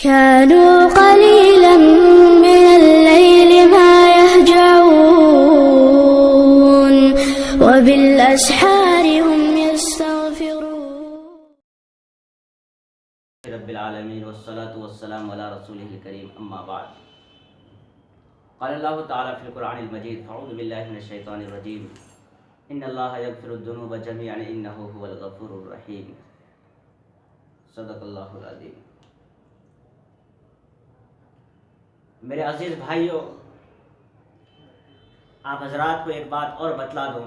كانوا قليلا من الليل ما يهجعون وبالأسحار هم يستغفرون. رب العالمین والصلاة والسلام علی رسولہ الکریم، اما بعد. قال اللہ تعالی فی القرآن المجید: اعوذ باللہ من الشیطان الرجیم، ان اللہ یغفر الذنوب جميعا انہ هو الغفور الرحیم. صدق اللہ العظیم. میرے عزیز بھائیوں، آپ حضرات کو ایک بات اور بتلا دوں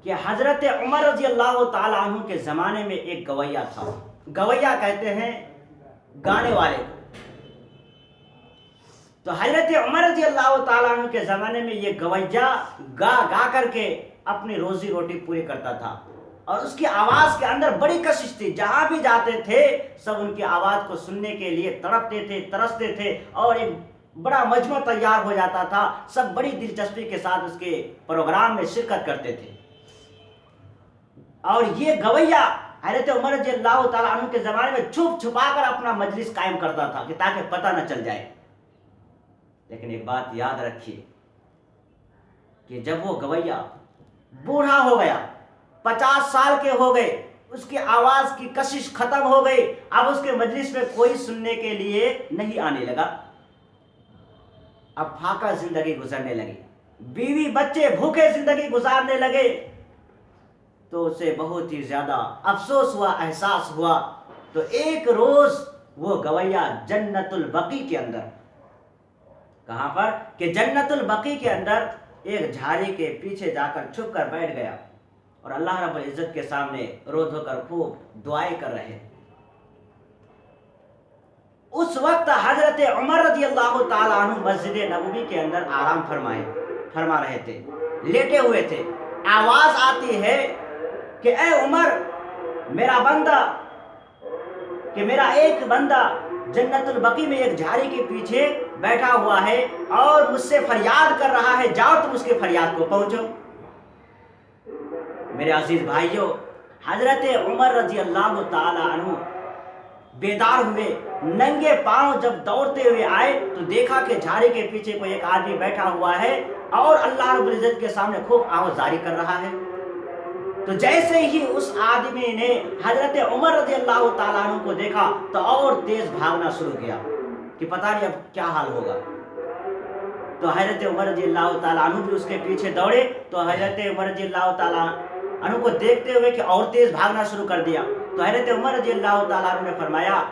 کہ حضرت عمر رضی اللہ تعالی عنہ کے زمانے میں ایک گویا تھا. گویا کہتے ہیں گانے والے کو. تو حضرت عمر رضی اللہ تعالیٰ عنہ کے زمانے میں یہ گویا گا کر کے اپنی روزی روٹی پوری کرتا تھا، اور اس کی آواز کے اندر بڑی کشش تھی. جہاں بھی جاتے تھے سب ان کی آواز کو سننے کے لیے تڑپتے تھے، ترستے تھے، اور ایک بڑا مجمع تیار ہو جاتا تھا. سب بڑی دلچسپی کے ساتھ اس کے پروگرام میں شرکت کرتے تھے. اور یہ گویا حضرت عمر رضی اللہ تعالیٰ عنہ کے زمانے میں چھپ چھپا کر اپنا مجلس قائم کرتا تھا کہ تاکہ پتہ نہ چل جائے. لیکن ایک بات یاد رکھیے کہ جب وہ گویا بوڑھا ہو گیا، 50 سال کے ہو گئے، اس کی آواز کی کشش ختم ہو گئی، اب اس کے مجلس میں کوئی سننے کے لیے نہیں آنے لگا. اب فاقہ زندگی گزرنے لگی، بیوی بچے بھوکے زندگی گزارنے لگے. تو اسے بہت ہی زیادہ افسوس ہوا، احساس ہوا. تو ایک روز وہ گویا جنت البقیع کے اندر، کہاں پر کہ جنت البقیع کے اندر ایک جھاڑی کے پیچھے جا کر چھپ کر بیٹھ گیا، اور اللہ رب العزت کے سامنے رو دھو کر خوب دعائیں کر رہے. اس وقت حضرت عمر رضی اللہ تعالیٰ عنہ مسجد نبوی کے اندر آرام فرما رہے تھے، لیٹے ہوئے تھے. آواز آتی ہے کہ اے عمر، میرا بندہ، کہ میرا ایک بندہ جنت البقیع میں ایک جھاڑی کے پیچھے بیٹھا ہوا ہے اور مجھ سے فریاد کر رہا ہے، جاؤ تم اس کے فریاد کو پہنچو. میرے عزیز بھائیوں، حضرت عمر رضی اللہ تعالی عنہ بیدار ہوئے. ننگے پاؤں جب دوڑتے ہوئے آئے تو دیکھا کہ جھاڑی کے پیچھے کوئی ایک آدمی بیٹھا ہوا ہے اور اللہ رب العزت کے سامنے خوب آوازاری کر رہا ہے. تو جیسے ہی اس آدمی نے حضرت عمر رضی اللہ تعالیٰ عنہ کو دیکھا تو اور تیز بھاگنا شروع کیا کہ پتہ نہیں اب کیا حال ہوگا. تو حضرت عمر رضی اللہ تعالیٰ عنہ بھی اس کے پیچھے دوڑے. تو حضرت عمر رضی اللہ تعالیٰ عنہ کو دیکھتے ہوئے کہ اور تیز بھاگنا شروع کر دیا. تو حضرت عمر رضی اللہ تعالیٰ عنہ نے فرمایا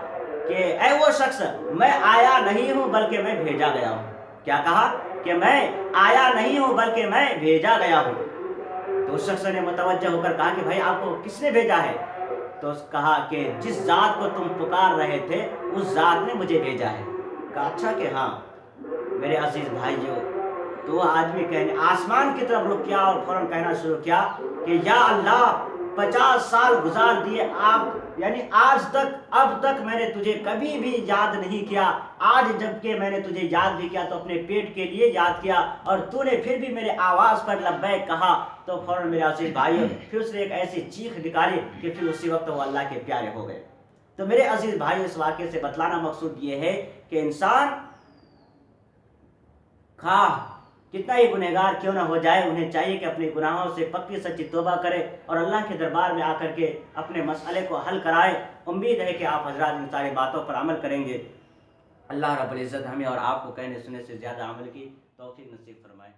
کہ اے وہ شخص، میں آیا نہیں ہوں بلکہ میں بھیجا گیا ہوں. کیا کہا؟ کہ میں آیا نہیں ہوں بلکہ میں بھیجا گیا ہوں. تو اس شخص نے متوجہ ہو کر کہا کہ بھائی آپ کو کس نے بھیجا ہے؟ تو اس کہا کہ جس ذات کو تم پکار رہے تھے اس ذات نے مجھے بھیجا ہے. کہا اچھا کہ ہاں. میرے عزیز بھائیوں، تو وہ آدمی کہنے آسمان کی طرف رک گیا اور فوراً کہنا شروع کیا کہ یا اللہ، 50 سال گزار دیے، آپ یعنی آج تک اب تک میں نے تجھے کبھی بھی یاد نہیں کیا. آج جب کہ میں نے تجھے یاد بھی کیا تو اپنے پیٹ کے لیے یاد کیا، اور تو نے پھر بھی میرے آواز پر لبیک کہا. تو فوراً میرے عزیز بھائیوں پھر اس نے ایک ایسی چیخ نکالی کہ پھر اسی وقت وہ اللہ کے پیارے ہو گئے. تو میرے عزیز بھائیوں، اس واقعے سے بتلانا مقصود یہ ہے کہ انسان کتنا ہی گنہگار کیوں نہ ہو جائے، انہیں چاہیے کہ اپنے گناہوں سے پکی سچی توبہ کرے اور اللہ کے دربار میں آ کر کے اپنے مسئلے کو حل کرائے. امید ہے کہ آپ حضرات ان ساری باتوں پر عمل کریں گے. اللہ رب العزت ہمیں اور آپ کو کہنے سننے سے زیادہ عمل کی توفیق نصیب فرمائے.